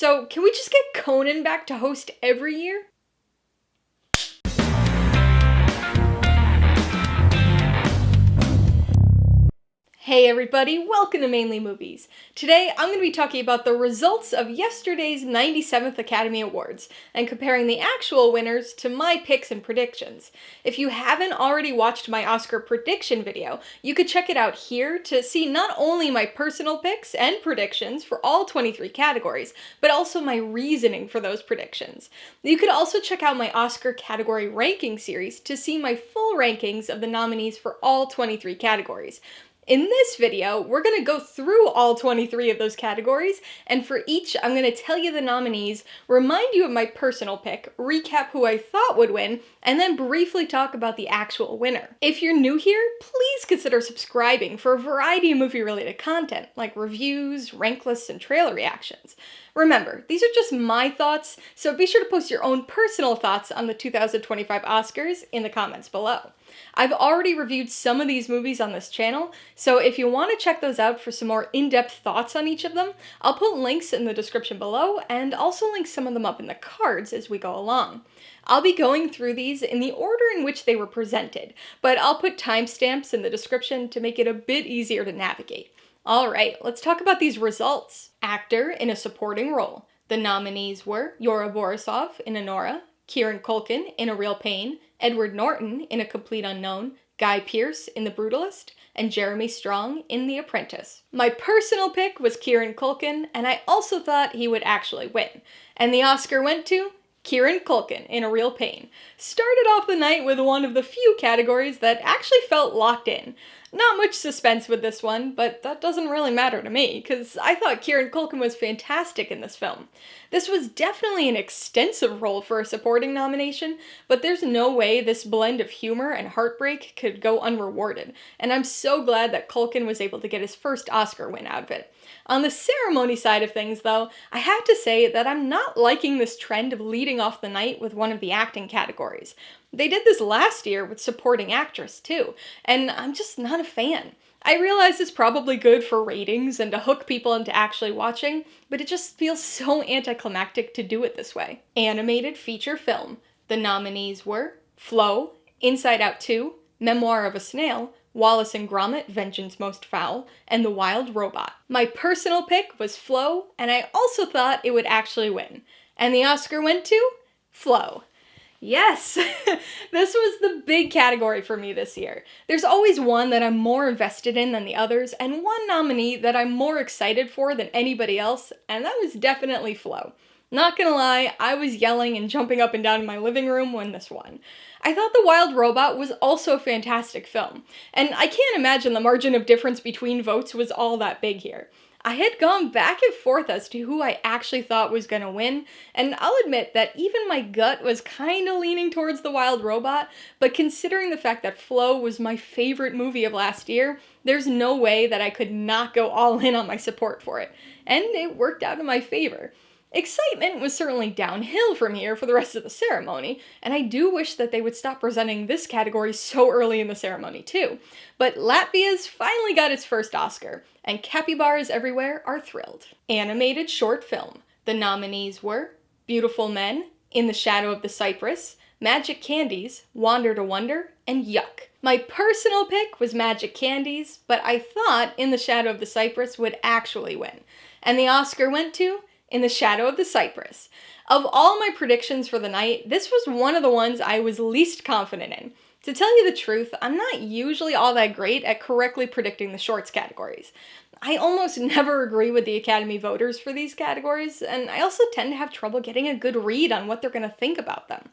So can we just get Conan back to host every year? Hey everybody, welcome to Mainly Movies. Today I'm going to be talking about the results of yesterday's 97th Academy Awards and comparing the actual winners to my picks and predictions. If you haven't already watched my Oscar prediction video, you could check it out here to see not only my personal picks and predictions for all 23 categories, but also my reasoning for those predictions. You could also check out my Oscar category ranking series to see my full rankings of the nominees for all 23 categories. In this video, we're going to go through all 23 of those categories, and for each, I'm going to tell you the nominees, remind you of my personal pick, recap who I thought would win, and then briefly talk about the actual winner. If you're new here, please consider subscribing for a variety of movie-related content, like reviews, rank lists, and trailer reactions. Remember, these are just my thoughts, so be sure to post your own personal thoughts on the 2025 Oscars in the comments below. I've already reviewed some of these movies on this channel, so if you want to check those out for some more in-depth thoughts on each of them, I'll put links in the description below and also link some of them up in the cards as we go along. I'll be going through these in the order in which they were presented, but I'll put timestamps in the description to make it a bit easier to navigate. Alright, let's talk about these results. Actor in a supporting role. The nominees were Yura Borisov in Anora, Kieran Culkin in A Real Pain, Edward Norton in A Complete Unknown, Guy Pearce in The Brutalist, and Jeremy Strong in The Apprentice. My personal pick was Kieran Culkin, and I also thought he would actually win. And the Oscar went to Kieran Culkin in A Real Pain. Started off the night with one of the few categories that actually felt locked in. Not much suspense with this one, but that doesn't really matter to me, because I thought Kieran Culkin was fantastic in this film. This was definitely an extensive role for a supporting nomination, but there's no way this blend of humor and heartbreak could go unrewarded, and I'm so glad that Culkin was able to get his first Oscar win out of it. On the ceremony side of things, though, I have to say that I'm not liking this trend of leading off the night with one of the acting categories. They did this last year with supporting actress, too, and I'm just not a fan. I realize it's probably good for ratings and to hook people into actually watching, but it just feels so anticlimactic to do it this way. Animated feature film. The nominees were Flow, Inside Out 2, Memoir of a Snail, Wallace and Gromit, Vengeance Most Foul, and The Wild Robot. My personal pick was Flow, and I also thought it would actually win. And the Oscar went to Flow. Yes! This was the big category for me this year. There's always one that I'm more invested in than the others, and one nominee that I'm more excited for than anybody else, and that was definitely Flow. Not gonna lie, I was yelling and jumping up and down in my living room when this won. I thought The Wild Robot was also a fantastic film, and I can't imagine the margin of difference between votes was all that big here. I had gone back and forth as to who I actually thought was gonna win, and I'll admit that even my gut was kinda leaning towards The Wild Robot, but considering the fact that Flow was my favorite movie of last year, there's no way that I could not go all in on my support for it, and it worked out in my favor. Excitement was certainly downhill from here for the rest of the ceremony, and I do wish that they would stop presenting this category so early in the ceremony too. But Latvia's finally got its first Oscar, and capybaras everywhere are thrilled. Animated short film. The nominees were Beautiful Men, In the Shadow of the Cypress, Magic Candies, Wander to Wonder, and Yuck. My personal pick was Magic Candies, but I thought In the Shadow of the Cypress would actually win. And the Oscar went to In the Shadow of the Cypress. Of all my predictions for the night, this was one of the ones I was least confident in. To tell you the truth, I'm not usually all that great at correctly predicting the shorts categories. I almost never agree with the Academy voters for these categories, and I also tend to have trouble getting a good read on what they're going to think about them.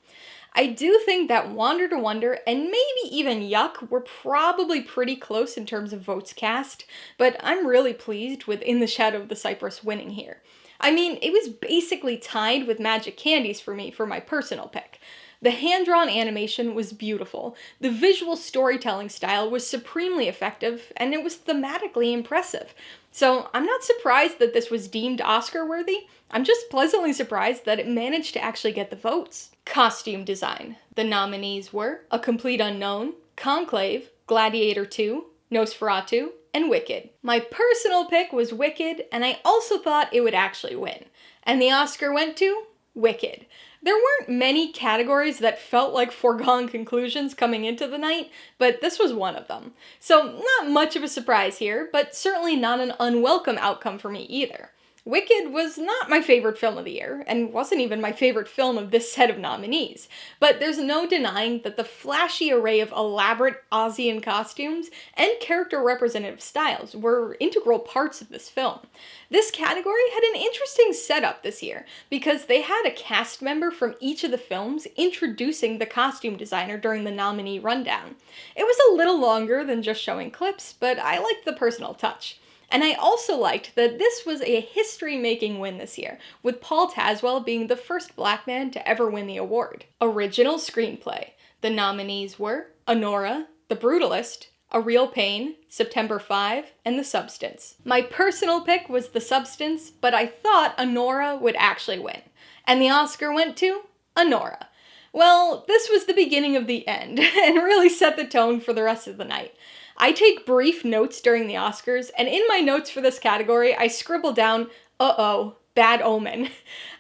I do think that Wander to Wonder and maybe even Yuck were probably pretty close in terms of votes cast, but I'm really pleased with In the Shadow of the Cypress winning here. I mean, it was basically tied with Magic Candies for me for my personal pick. The hand-drawn animation was beautiful, the visual storytelling style was supremely effective, and it was thematically impressive. So I'm not surprised that this was deemed Oscar-worthy, I'm just pleasantly surprised that it managed to actually get the votes. Costume design. The nominees were A Complete Unknown, Conclave, Gladiator 2, Nosferatu, and Wicked. My personal pick was Wicked, and I also thought it would actually win. And the Oscar went to Wicked. There weren't many categories that felt like foregone conclusions coming into the night, but this was one of them. So not much of a surprise here, but certainly not an unwelcome outcome for me either. Wicked was not my favorite film of the year, and wasn't even my favorite film of this set of nominees, but there's no denying that the flashy array of elaborate Aussian costumes and character representative styles were integral parts of this film. This category had an interesting setup this year, because they had a cast member from each of the films introducing the costume designer during the nominee rundown. It was a little longer than just showing clips, but I liked the personal touch. And I also liked that this was a history-making win this year, with Paul Tazwell being the first black man to ever win the award. Original Screenplay. The nominees were Honora, The Brutalist, A Real Pain, September 5, and The Substance. My personal pick was The Substance, but I thought Honora would actually win. And the Oscar went to Honora. Well, this was the beginning of the end, and really set the tone for the rest of the night. I take brief notes during the Oscars, and in my notes for this category, I scribble down, uh-oh, bad omen.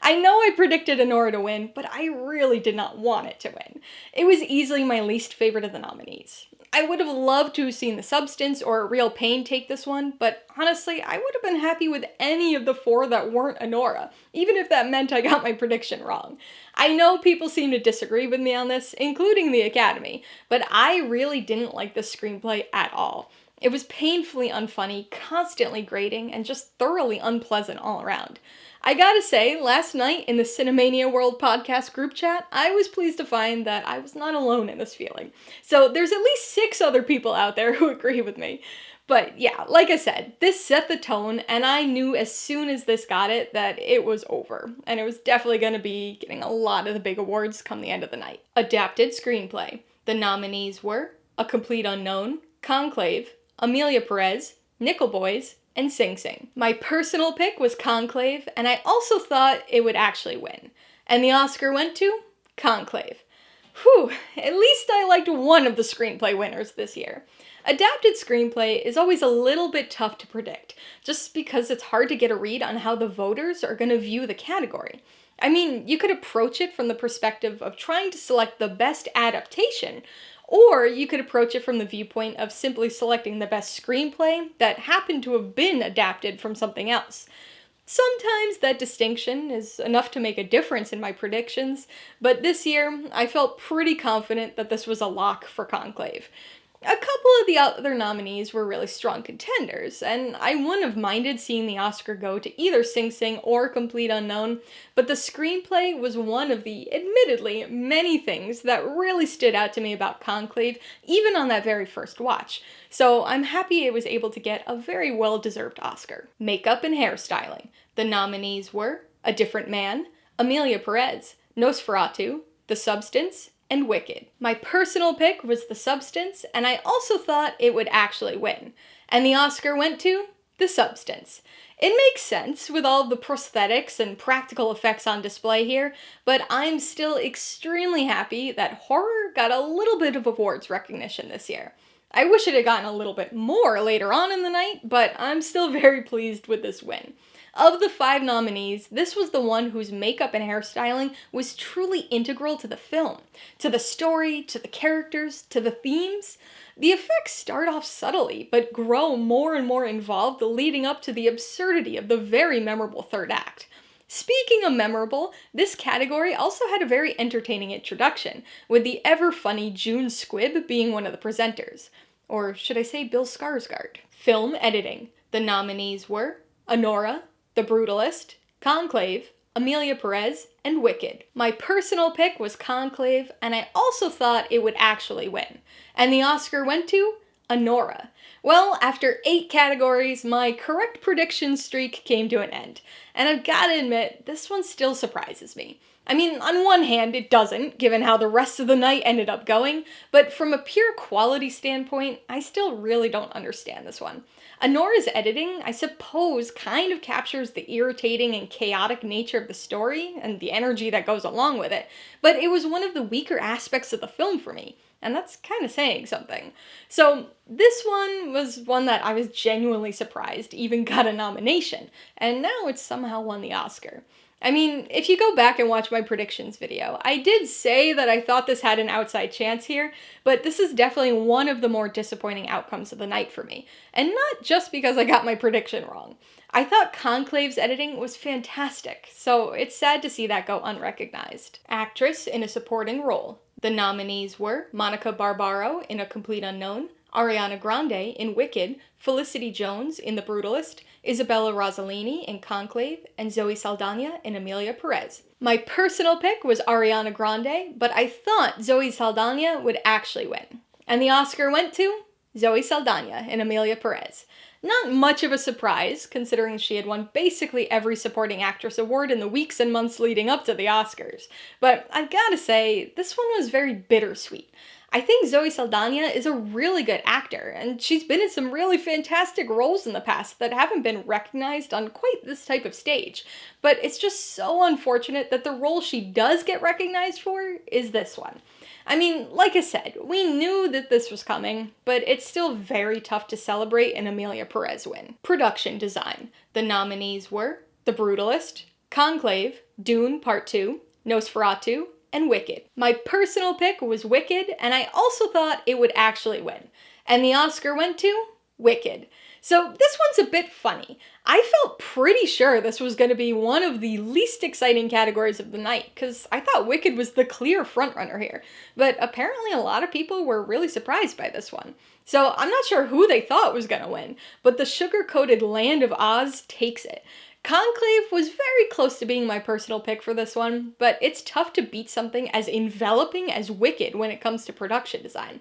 I know I predicted Honora to win, but I really did not want it to win. It was easily my least favorite of the nominees. I would have loved to have seen The Substance or A Real Pain take this one, but honestly, I would have been happy with any of the four that weren't Honora, even if that meant I got my prediction wrong. I know people seem to disagree with me on this, including the Academy, but I really didn't like this screenplay at all. It was painfully unfunny, constantly grating, and just thoroughly unpleasant all around. I gotta say, last night in the Cinemania World podcast group chat, I was pleased to find that I was not alone in this feeling. So there's at least 6 other people out there who agree with me. But yeah, like I said, this set the tone, and I knew as soon as this got it that it was over. And it was definitely gonna be getting a lot of the big awards come the end of the night. Adapted Screenplay. The nominees were A Complete Unknown, Conclave, Amelia Perez, Nickel Boys, and Sing Sing. My personal pick was Conclave, and I also thought it would actually win. And the Oscar went to Conclave. Whew, at least I liked one of the screenplay winners this year. Adapted screenplay is always a little bit tough to predict, just because it's hard to get a read on how the voters are going to view the category. I mean, you could approach it from the perspective of trying to select the best adaptation, or you could approach it from the viewpoint of simply selecting the best screenplay that happened to have been adapted from something else. Sometimes that distinction is enough to make a difference in my predictions, but this year I felt pretty confident that this was a lock for Conclave. A couple of the other nominees were really strong contenders, and I wouldn't have minded seeing the Oscar go to either Sing Sing or Complete Unknown, but the screenplay was one of the, admittedly, many things that really stood out to me about Conclave, even on that very first watch. So I'm happy it was able to get a very well-deserved Oscar. Makeup and Hairstyling. The nominees were A Different Man, Amelia Perez, Nosferatu, The Substance, and Wicked. My personal pick was The Substance, and I also thought it would actually win. And the Oscar went to The Substance. It makes sense with all the prosthetics and practical effects on display here, but I'm still extremely happy that horror got a little bit of awards recognition this year. I wish it had gotten a little bit more later on in the night, but I'm still very pleased with this win. Of the 5 nominees, this was the one whose makeup and hairstyling was truly integral to the film, to the story, to the characters, to the themes. The effects start off subtly, but grow more and more involved leading up to the absurdity of the very memorable third act. Speaking of memorable, this category also had a very entertaining introduction, with the ever-funny June Squibb being one of the presenters. Or should I say Bill Skarsgård? Film editing. The nominees were Honora, The Brutalist, Conclave, Amelia Perez, and Wicked. My personal pick was Conclave, and I also thought it would actually win. And the Oscar went to Honora. Well, after 8 categories, my correct prediction streak came to an end. And I've gotta admit, this one still surprises me. I mean, on one hand, it doesn't, given how the rest of the night ended up going, but from a pure quality standpoint, I still really don't understand this one. Honora's editing, I suppose, kind of captures the irritating and chaotic nature of the story and the energy that goes along with it, but it was one of the weaker aspects of the film for me. And that's kind of saying something. So this one was one that I was genuinely surprised even got a nomination, and now it's somehow won the Oscar. I mean, if you go back and watch my predictions video, I did say that I thought this had an outside chance here, but this is definitely one of the more disappointing outcomes of the night for me. And not just because I got my prediction wrong. I thought Conclave's editing was fantastic, so it's sad to see that go unrecognized. Actress in a supporting role. The nominees were Monica Barbaro in A Complete Unknown, Ariana Grande in Wicked, Felicity Jones in The Brutalist, Isabella Rossellini in Conclave, and Zoe Saldana in Emilia Perez. My personal pick was Ariana Grande, but I thought Zoe Saldana would actually win. And the Oscar went to Zoe Saldana in Emilia Perez. Not much of a surprise, considering she had won basically every supporting actress award in the weeks and months leading up to the Oscars. But I've gotta say, this one was very bittersweet. I think Zoe Saldana is a really good actor, and she's been in some really fantastic roles in the past that haven't been recognized on quite this type of stage. But it's just so unfortunate that the role she does get recognized for is this one. I mean, like I said, we knew that this was coming, but it's still very tough to celebrate an Emilia Perez win. Production design. The nominees were The Brutalist, Conclave, Dune Part 2, Nosferatu, and Wicked. My personal pick was Wicked, and I also thought it would actually win. And the Oscar went to Wicked. So this one's a bit funny. I felt pretty sure this was going to be one of the least exciting categories of the night, because I thought Wicked was the clear frontrunner here. But apparently a lot of people were really surprised by this one. So I'm not sure who they thought was going to win, but the sugar-coated Land of Oz takes it. Conclave was very close to being my personal pick for this one, but it's tough to beat something as enveloping as Wicked when it comes to production design.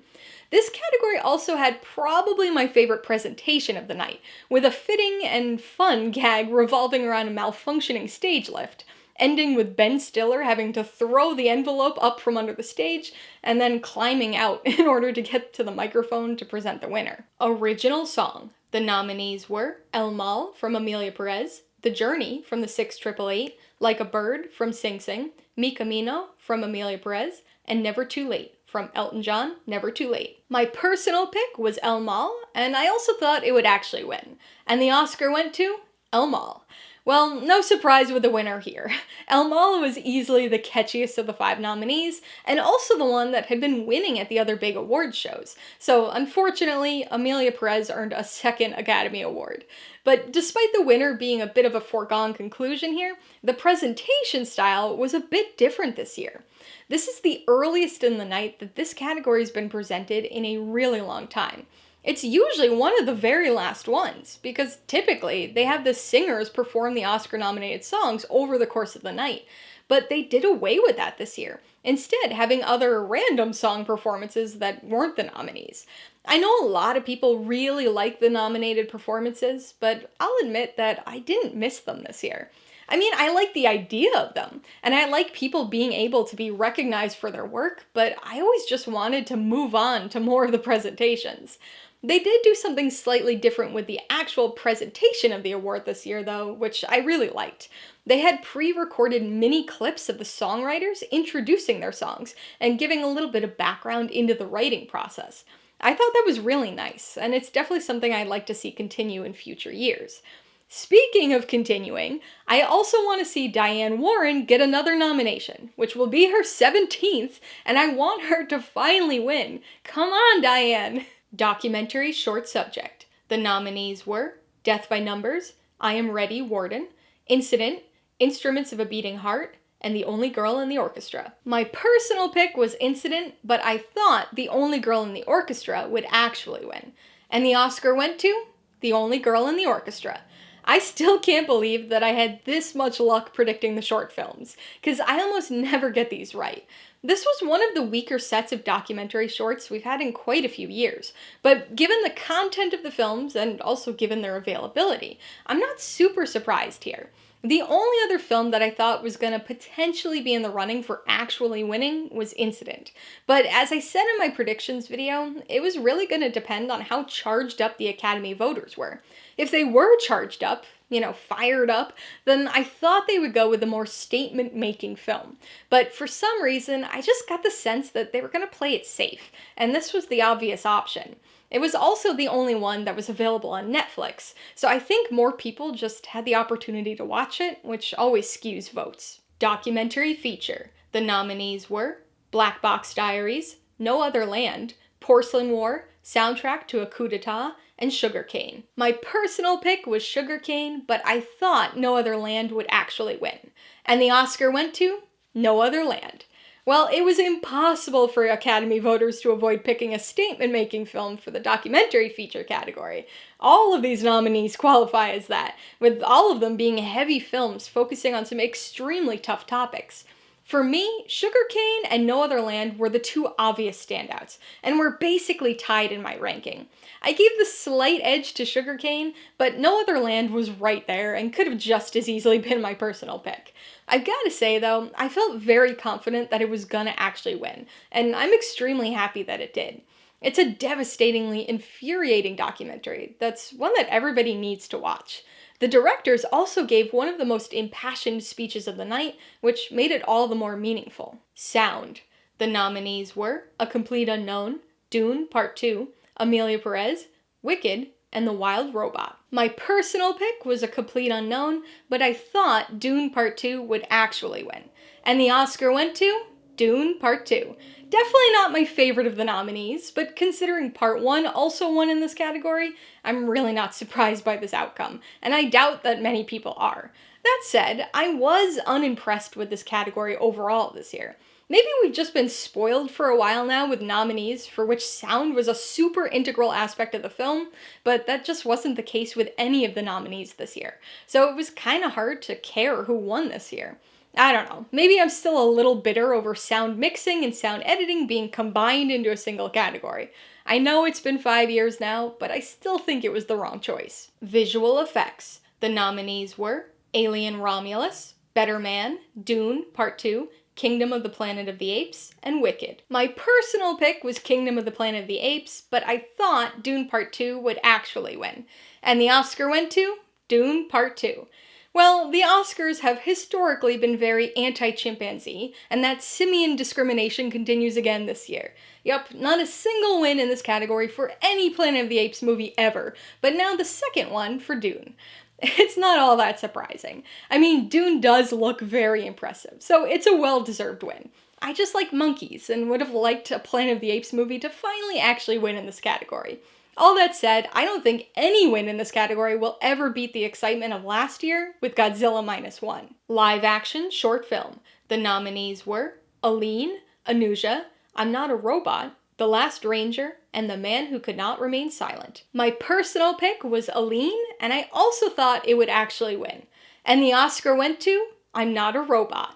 This category also had probably my favorite presentation of the night, with a fitting and fun gag revolving around a malfunctioning stage lift, ending with Ben Stiller having to throw the envelope up from under the stage and then climbing out in order to get to the microphone to present the winner. Original song. The nominees were El Mal from Emilia Perez, The Journey from the 688, Like a Bird from Sing Sing, Mi Camino from Emilia Perez, and Never Too Late from Elton John, Never Too Late. My personal pick was El Mal, and I also thought it would actually win. And the Oscar went to El Mal. Well, no surprise with the winner here. El Mal was easily the catchiest of the 5 nominees, and also the one that had been winning at the other big awards shows. So unfortunately, Emilia Perez earned a second Academy Award. But despite the winner being a bit of a foregone conclusion here, the presentation style was a bit different this year. This is the earliest in the night that this category has been presented in a really long time. It's usually one of the very last ones, because typically they have the singers perform the Oscar-nominated songs over the course of the night. But they did away with that this year, instead having other random song performances that weren't the nominees. I know a lot of people really like the nominated performances, but I'll admit that I didn't miss them this year. I mean, I like the idea of them, and I like people being able to be recognized for their work, but I always just wanted to move on to more of the presentations. They did do something slightly different with the actual presentation of the award this year, though, which I really liked. They had pre-recorded mini clips of the songwriters introducing their songs and giving a little bit of background into the writing process. I thought that was really nice, and it's definitely something I'd like to see continue in future years. Speaking of continuing, I also want to see Diane Warren get another nomination, which will be her 17th, and I want her to finally win. Come on, Diane! Documentary short subject. The nominees were Death by Numbers, I Am Ready, Warden, Incident, Instruments of a Beating Heart, and The Only Girl in the Orchestra. My personal pick was Incident, but I thought The Only Girl in the Orchestra would actually win. And the Oscar went to The Only Girl in the Orchestra. I still can't believe that I had this much luck predicting the short films, because I almost never get these right. This was one of the weaker sets of documentary shorts we've had in quite a few years, but given the content of the films, and also given their availability, I'm not super surprised here. The only other film that I thought was going to potentially be in the running for actually winning was Incident. But as I said in my predictions video, it was really going to depend on how charged up the Academy voters were. If they were charged up, fired up, then I thought they would go with a more statement-making film. But for some reason, I just got the sense that they were going to play it safe, and this was the obvious option. It was also the only one that was available on Netflix, so I think more people just had the opportunity to watch it, which always skews votes. Documentary feature. The nominees were Black Box Diaries, No Other Land, Porcelain War, Soundtrack to a Coup d'etat, and Sugarcane. My personal pick was Sugarcane, but I thought No Other Land would actually win. And the Oscar went to No Other Land. Well, it was impossible for Academy voters to avoid picking a statement-making film for the documentary feature category. All of these nominees qualify as that, with all of them being heavy films focusing on some extremely tough topics. For me, Sugarcane and No Other Land were the two obvious standouts, and were basically tied in my ranking. I gave the slight edge to Sugarcane, but No Other Land was right there and could have just as easily been my personal pick. I've gotta say though, I felt very confident that it was gonna actually win, and I'm extremely happy that it did. It's a devastatingly infuriating documentary that's one that everybody needs to watch. The directors also gave one of the most impassioned speeches of the night, which made it all the more meaningful. Sound. The nominees were A Complete Unknown, Dune Part 2, Amelia Perez, Wicked, and The Wild Robot. My personal pick was A Complete Unknown, but I thought Dune Part 2 would actually win. And the Oscar went to Dune Part 2. Definitely not my favorite of the nominees, but considering Part 1 also won in this category, I'm really not surprised by this outcome, and I doubt that many people are. That said, I was unimpressed with this category overall this year. Maybe we've just been spoiled for a while now with nominees for which sound was a super integral aspect of the film, but that just wasn't the case with any of the nominees this year. So it was kinda hard to care who won this year. I don't know, maybe I'm still a little bitter over sound mixing and sound editing being combined into a single category. I know it's been 5 years now, but I still think it was the wrong choice. Visual effects. The nominees were Alien Romulus, Better Man, Dune Part 2, Kingdom of the Planet of the Apes, and Wicked. My personal pick was Kingdom of the Planet of the Apes, but I thought Dune Part 2 would actually win. And the Oscar went to Dune Part 2. Well, the Oscars have historically been very anti-chimpanzee, and that simian discrimination continues again this year. Yup, not a single win in this category for any Planet of the Apes movie ever, but now the second one for Dune. It's not all that surprising. I mean, Dune does look very impressive, so it's a well-deserved win. I just like monkeys and would have liked a Planet of the Apes movie to finally actually win in this category. All that said, I don't think any win in this category will ever beat the excitement of last year with Godzilla Minus One. Live action short film. The nominees were Aline, Anuja, I'm Not a Robot, The Last Ranger, and The Man Who Could Not Remain Silent. My personal pick was Aline, and I also thought it would actually win. And the Oscar went to I'm Not a Robot.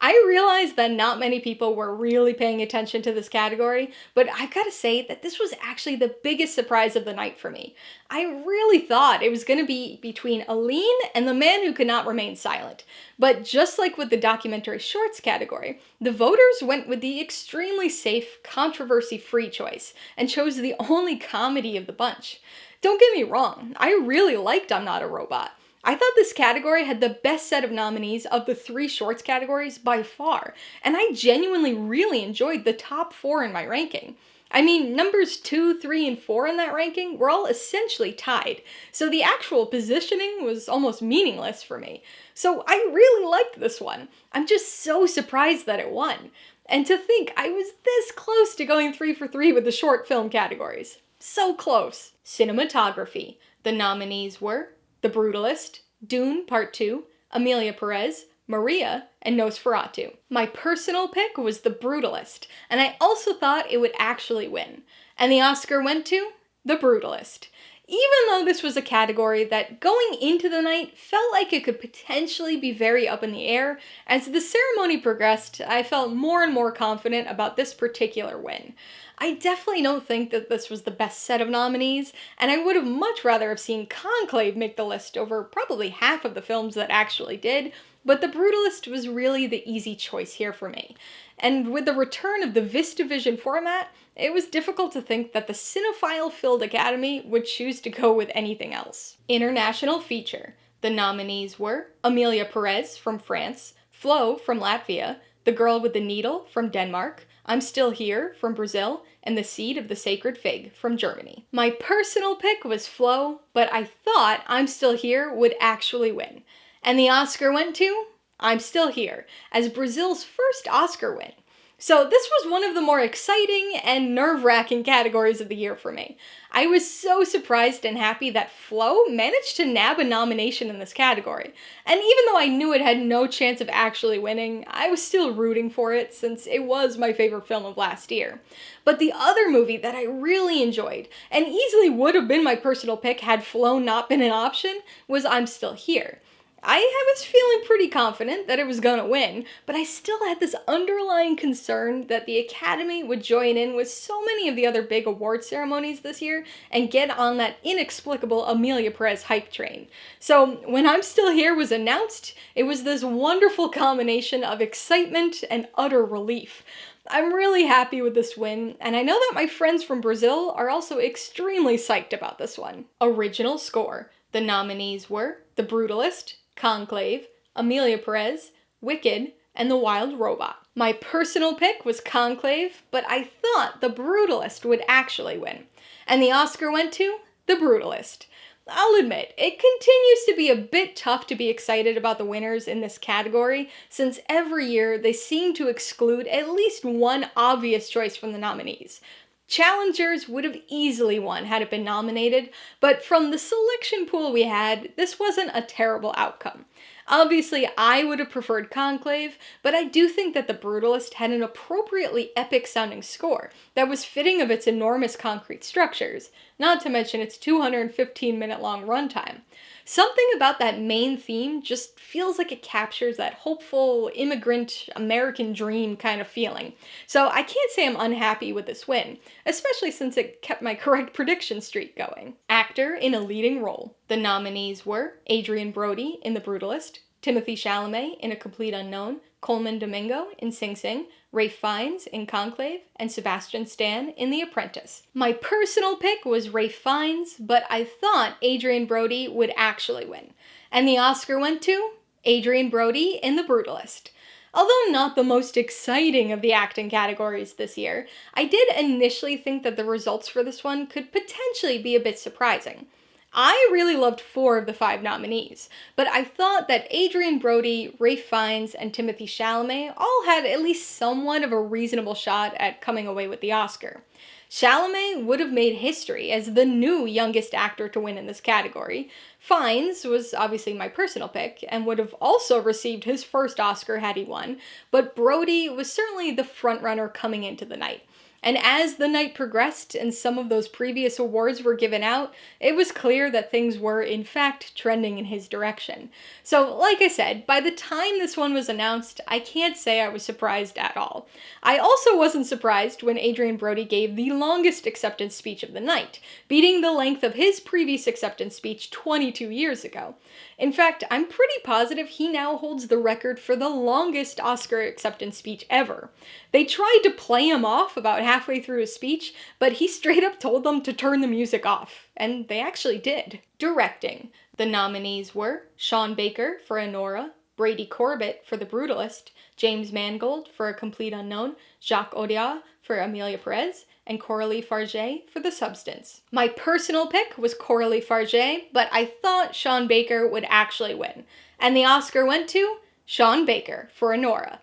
I realized that not many people were really paying attention to this category, but I've got to say that this was actually the biggest surprise of the night for me. I really thought it was going to be between Aline and The Man Who Could Not Remain Silent. But just like with the documentary shorts category, the voters went with the extremely safe, controversy-free choice and chose the only comedy of the bunch. Don't get me wrong, I really liked I'm Not a Robot. I thought this category had the best set of nominees of the 3 shorts categories by far, and I genuinely really enjoyed the top 4 in my ranking. I mean, numbers 2, 3, and 4 in that ranking were all essentially tied, so the actual positioning was almost meaningless for me. So I really liked this one. I'm just so surprised that it won. And to think I was this close to going 3 for 3 with the short film categories. So close. Cinematography. The nominees were The Brutalist, Dune Part 2, Amelia Perez, Maria, and Nosferatu. My personal pick was The Brutalist, and I also thought it would actually win. And the Oscar went to The Brutalist. Even though this was a category that going into the night felt like it could potentially be very up in the air, as the ceremony progressed, I felt more and more confident about this particular win. I definitely don't think that this was the best set of nominees, and I would have much rather have seen Conclave make the list over probably half of the films that actually did, but The Brutalist was really the easy choice here for me. And with the return of the VistaVision format, it was difficult to think that the cinephile-filled Academy would choose to go with anything else. International feature. The nominees were Amelia Perez from France, Flo from Latvia, The Girl with the Needle from Denmark, I'm Still Here from Brazil, and The Seed of the Sacred Fig from Germany. My personal pick was Flo, but I thought I'm Still Here would actually win. And the Oscar went to I'm Still Here, as Brazil's first Oscar win. So this was one of the more exciting and nerve-wracking categories of the year for me. I was so surprised and happy that Flo managed to nab a nomination in this category. And even though I knew it had no chance of actually winning, I was still rooting for it since it was my favorite film of last year. But the other movie that I really enjoyed, and easily would have been my personal pick had Flo not been an option, was I'm Still Here. I was feeling pretty confident that it was gonna win, but I still had this underlying concern that the Academy would join in with so many of the other big award ceremonies this year and get on that inexplicable Amelia Perez hype train. So when I'm Still Here was announced, it was this wonderful combination of excitement and utter relief. I'm really happy with this win, and I know that my friends from Brazil are also extremely psyched about this one. Original score. The nominees were The Brutalist, Conclave, Amelia Perez, Wicked, and The Wild Robot. My personal pick was Conclave, but I thought The Brutalist would actually win. And the Oscar went to The Brutalist. I'll admit, it continues to be a bit tough to be excited about the winners in this category, since every year they seem to exclude at least one obvious choice from the nominees. Challengers would have easily won had it been nominated, but from the selection pool we had, this wasn't a terrible outcome. Obviously, I would have preferred Conclave, but I do think that The Brutalist had an appropriately epic-sounding score that was fitting of its enormous concrete structures, not to mention its 215-minute-long runtime. Something about that main theme just feels like it captures that hopeful, immigrant, American dream kind of feeling. So I can't say I'm unhappy with this win, especially since it kept my correct prediction streak going. Actor in a leading role. The nominees were Adrien Brody in The Brutalist, Timothy Chalamet in A Complete Unknown, Coleman Domingo in Sing Sing, Ralph Fiennes in Conclave, and Sebastian Stan in The Apprentice. My personal pick was Ralph Fiennes, but I thought Adrien Brody would actually win. And the Oscar went to Adrien Brody in The Brutalist. Although not the most exciting of the acting categories this year, I did initially think that the results for this one could potentially be a bit surprising. I really loved 4 of the 5 nominees, but I thought that Adrien Brody, Ralph Fiennes, and Timothy Chalamet all had at least somewhat of a reasonable shot at coming away with the Oscar. Chalamet would have made history as the new youngest actor to win in this category. Fiennes was obviously my personal pick and would have also received his first Oscar had he won, but Brody was certainly the frontrunner coming into the night. And as the night progressed and some of those previous awards were given out, it was clear that things were, in fact, trending in his direction. So, like I said, by the time this one was announced, I can't say I was surprised at all. I also wasn't surprised when Adrien Brody gave the longest acceptance speech of the night, beating the length of his previous acceptance speech 22 years ago. In fact, I'm pretty positive he now holds the record for the longest Oscar acceptance speech ever. They tried to play him off about halfway through his speech, but he straight up told them to turn the music off, and they actually did. Directing. The nominees were Sean Baker for Anora, Brady Corbett for The Brutalist, James Mangold for A Complete Unknown, Jacques Audiard for Amelia Perez, and Coralie Farge for The Substance. My personal pick was Coralie Farge, but I thought Sean Baker would actually win. And the Oscar went to Sean Baker for Anora.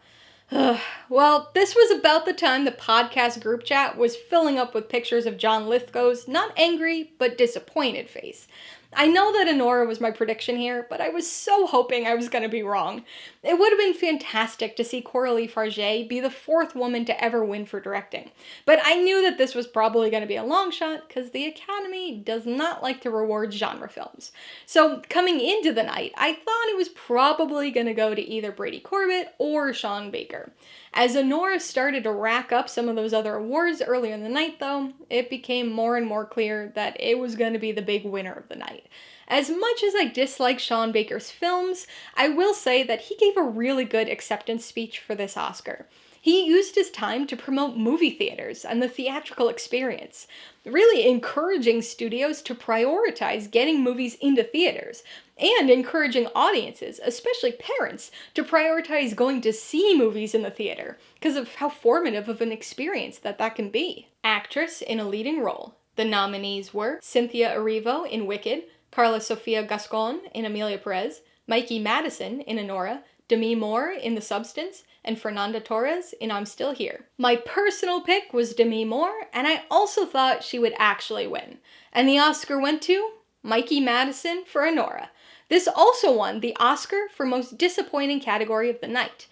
Well, this was about the time the podcast group chat was filling up with pictures of John Lithgow's not angry, but disappointed face. I know that Anora was my prediction here, but I was so hoping I was going to be wrong. It would have been fantastic to see Coralie Farge be the fourth woman to ever win for directing, but I knew that this was probably going to be a long shot because the Academy does not like to reward genre films. So coming into the night, I thought it was probably going to go to either Brady Corbet or Sean Baker. As Anora started to rack up some of those other awards earlier in the night, though, it became more and more clear that it was going to be the big winner of the night. As much as I dislike Sean Baker's films, I will say that he gave a really good acceptance speech for this Oscar. He used his time to promote movie theaters and the theatrical experience, really encouraging studios to prioritize getting movies into theaters, and encouraging audiences, especially parents, to prioritize going to see movies in the theater, because of how formative of an experience that can be. Actress in a leading role. The nominees were Cynthia Erivo in Wicked, Carla Sofia Gascon in Amelia Perez, Mikey Madison in Anora, Demi Moore in The Substance, and Fernanda Torres in I'm Still Here. My personal pick was Demi Moore, and I also thought she would actually win. And the Oscar went to Mikey Madison for Anora. This also won the Oscar for Most Disappointing category of the night.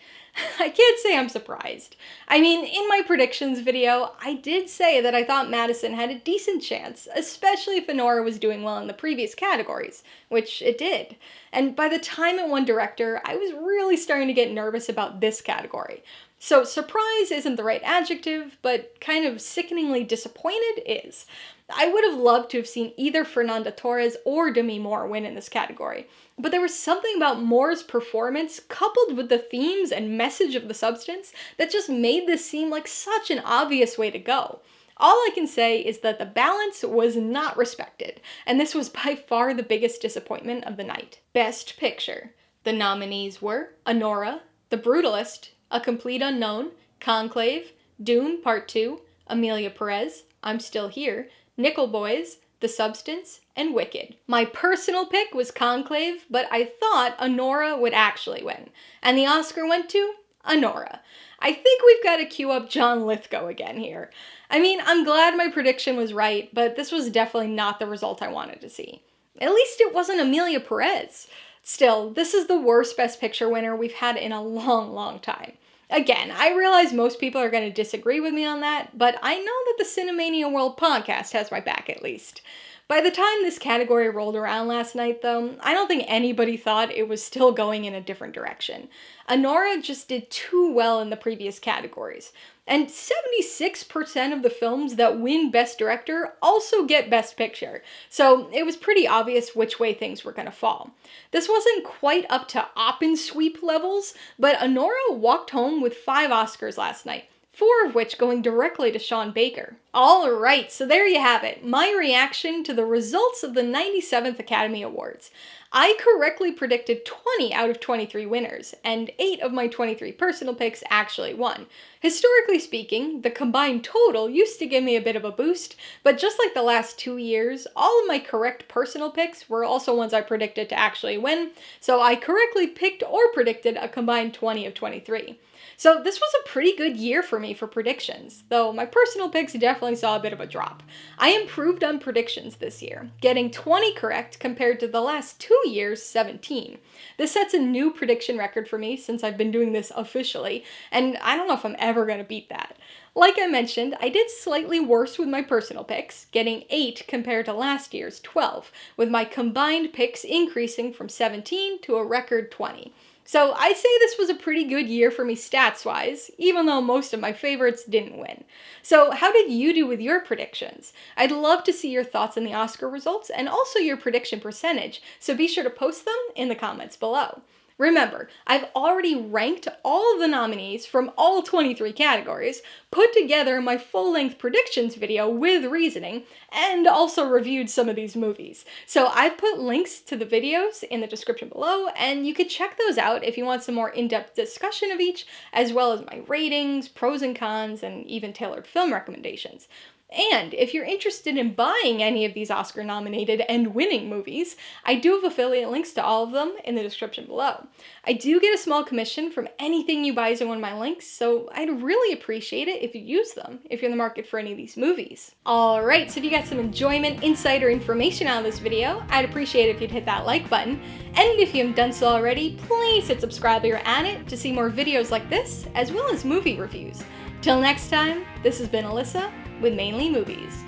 I can't say I'm surprised. I mean, in my predictions video, I did say that I thought Madison had a decent chance, especially if Anora was doing well in the previous categories, which it did. And by the time it won director, I was really starting to get nervous about this category. So surprise isn't the right adjective, but kind of sickeningly disappointed is. I would have loved to have seen either Fernanda Torres or Demi Moore win in this category, but there was something about Moore's performance coupled with the themes and message of The Substance that just made this seem like such an obvious way to go. All I can say is that the balance was not respected, and this was by far the biggest disappointment of the night. Best Picture. The nominees were Anora, The Brutalist, A Complete Unknown, Conclave, Dune Part 2, Amelia Perez, I'm Still Here, Nickel Boys, The Substance, and Wicked. My personal pick was Conclave, but I thought Anora would actually win, and the Oscar went to Anora. I think we've got to cue up John Lithgow again here. I mean, I'm glad my prediction was right, but this was definitely not the result I wanted to see. At least it wasn't Amelia Perez. Still, this is the worst Best Picture winner we've had in a long, long time. Again, I realize most people are going to disagree with me on that, but I know that the Cinemania World podcast has my back at least. By the time this category rolled around last night, though, I don't think anybody thought it was still going in a different direction. Anora just did too well in the previous categories, and 76% of the films that win Best Director also get Best Picture, so it was pretty obvious which way things were going to fall. This wasn't quite up to Oppensweep levels, but Anora walked home with 5 Oscars last night, 4 of which going directly to Sean Baker. Alright, so there you have it, my reaction to the results of the 97th Academy Awards. I correctly predicted 20 out of 23 winners, and 8 of my 23 personal picks actually won. Historically speaking, the combined total used to give me a bit of a boost, but just like the last 2 years, all of my correct personal picks were also ones I predicted to actually win, so I correctly picked or predicted a combined 20 of 23. So this was a pretty good year for me for predictions, though my personal picks definitely saw a bit of a drop. I improved on predictions this year, getting 20 correct compared to the last 2 years' 17. This sets a new prediction record for me since I've been doing this officially, and I don't know if I'm ever going to beat that. Like I mentioned, I did slightly worse with my personal picks, getting 8 compared to last year's 12, with my combined picks increasing from 17 to a record 20. So I'd say this was a pretty good year for me stats-wise, even though most of my favorites didn't win. So how did you do with your predictions? I'd love to see your thoughts on the Oscar results and also your prediction percentage, so be sure to post them in the comments below. Remember, I've already ranked all of the nominees from all 23 categories, put together my full-length predictions video with reasoning, and also reviewed some of these movies. So I've put links to the videos in the description below, and you can check those out if you want some more in-depth discussion of each, as well as my ratings, pros and cons, and even tailored film recommendations. And if you're interested in buying any of these Oscar-nominated and winning movies, I do have affiliate links to all of them in the description below. I do get a small commission from anything you buy using one of my links, so I'd really appreciate it if you use them if you're in the market for any of these movies. Alright, so if you got some enjoyment, insight, or information out of this video, I'd appreciate it if you'd hit that like button. And if you haven't done so already, please hit subscribe or at it to see more videos like this, as well as movie reviews. Till next time, this has been Alyssa with Mainly Movies,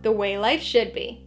the way life should be.